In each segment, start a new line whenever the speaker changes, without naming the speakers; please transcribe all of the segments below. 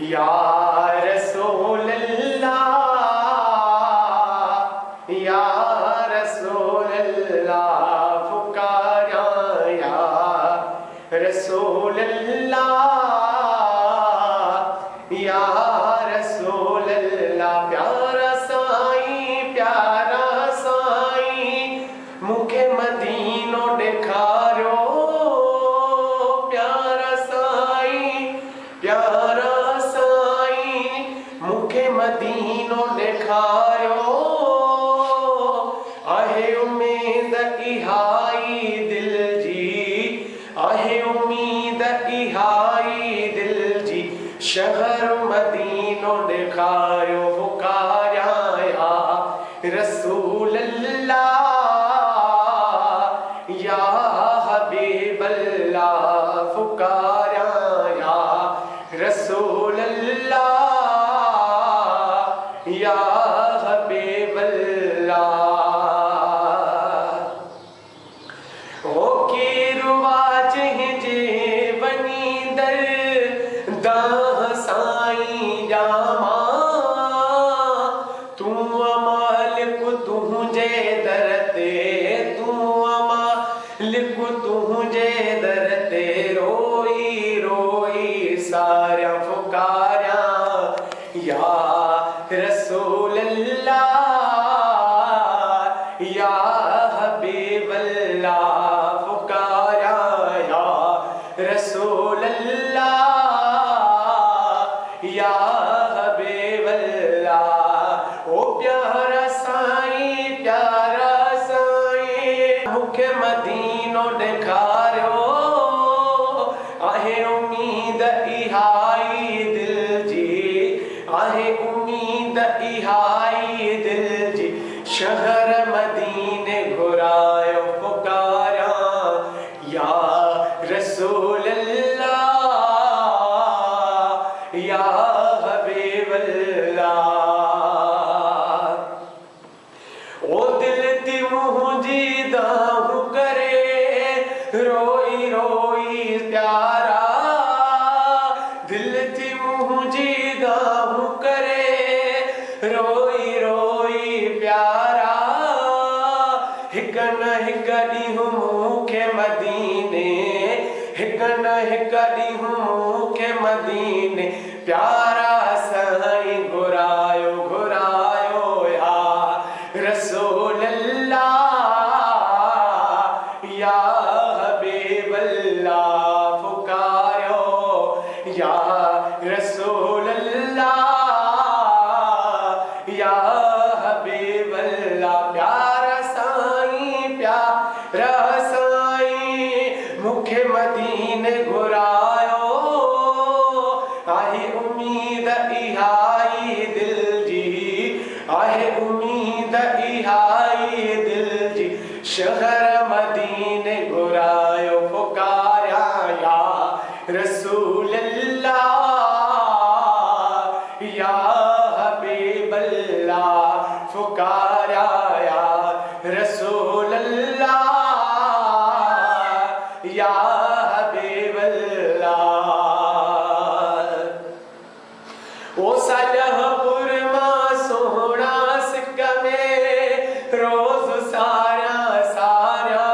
या रसूल अल्लाह, या रसूल अल्लाह, पुकारा या रसूल अल्लाह, या रसूल अल्लाह। प्यारा साईं मुखे मदीनो दिखारो, प्यारा साईं मुखे मदीनो दिखारो। आहे उम्मीद इहाई दिल जी, आहे उम्मीद इहाई दिल जी, शहर मदीनो दिखारो। पुकारा या रसूल अल्लाह, या हबीब अल्लाह, पुकारा या रसूल अल्लाह, या हबीब अल्लाह। ओ की रुवाज जे बनी दर दाह साईं जामा, तू मालिक तुझे दर ते, तू मालिक तुझे दर ते, रोई रोई सारा पुकारा या रसूल अल्लाह, या हबीब अल्लाह, पुकारा या रसूल अल्लाह, या हबीब अल्लाह। ओ प्यारा साईं मुखे मदीनो दिखारो। आहे उम्मीद इहाई दिल जी, आहे उम्मीद इहाई दिल जी, शहर मदीने घुरायो। पुकारा या रसूल अल्लाह, या हबीब अल्लाह। ओ दिल ती मुझी दाहू करे, रोई रोई प्यारा, दिल ती मुझी दाहू करे, रोई रोई प्यारा। हिक न हिक ॾींहुं मूंखे मदीने, हिक न हिक ॾींहुं मूंखे मदीने, प्यारा साईं घुरायो घुरायो या रसूल अल्लाह, या हबीब अल्लाह, पुकारो या रसूल अल्लाह, या हबीब अल्लाह। प्यारा साईं मुखे मदीने घुरायो। आहे उम्मीद इहाई दिल जी, आहे उम्मीद इहाई दिल जी, शहर मदीने घुरायो। पुकारा या रसूल अल्लाह, या हबीब अल्लाह, पुकारा या रसूल अल्लाह, या हबीब अल्लाह। ओ सलहपुर मां सोहना सिक में रोज सारा सारा,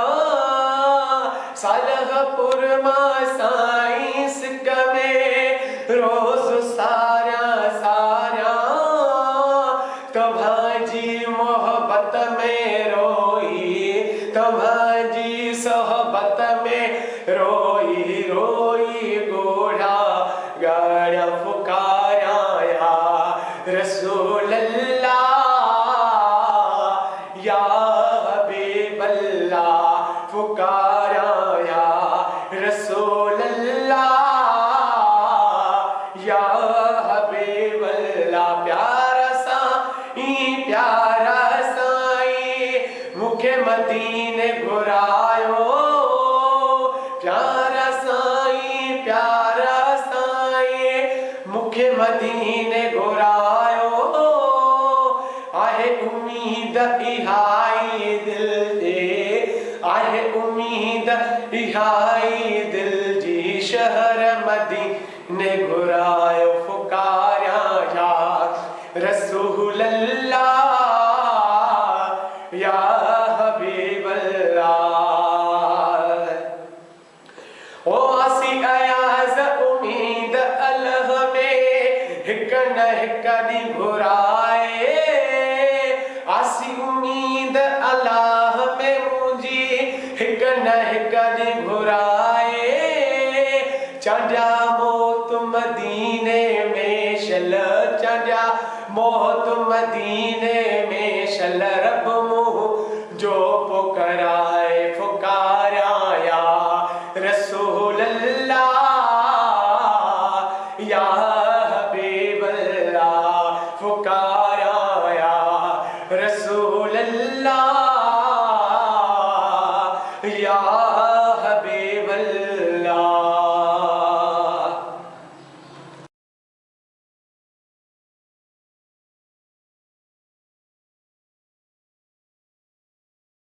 सलहपुर मां साईं सिक में रोज सारा सारा। तव्हांजी मोहब्बत में रोई, तव्हांजी सोहबत में रोई रोई गोढ़ा गाड़ा। पुकारा या रसूल अल्लाह, या हबीब अल्लाह, पुकारा या रसूल अल्लाह, या हबीब अल्लाह। प्यारा साईं मुखे मदीने घुरायो। प्यारा साईं मुखे मदीने घुरायो। आहे उम्मीद इहाई दिल दे, आहे उम्मीद उम्मीद इहाई दिल जी शहर मदीने घुरायो फुकारिया या रसूल अल्लाह या हबीब अल्लाह। ओ आसी अयाज़ उम्मीद अल्लाह में हिक न हिक दी घुराए, आसी उम्मीद अल्लाह में मुझी हिक न हिक दी घुराए। चांडिया मौत मदीने में शल, चांडिया मौत मदीने में शल रब मुँह जो पुकाराए फुकारा या रसूल अल्लाह या हबीब अल्लाह, फुकारा या रसूल अल्लाह या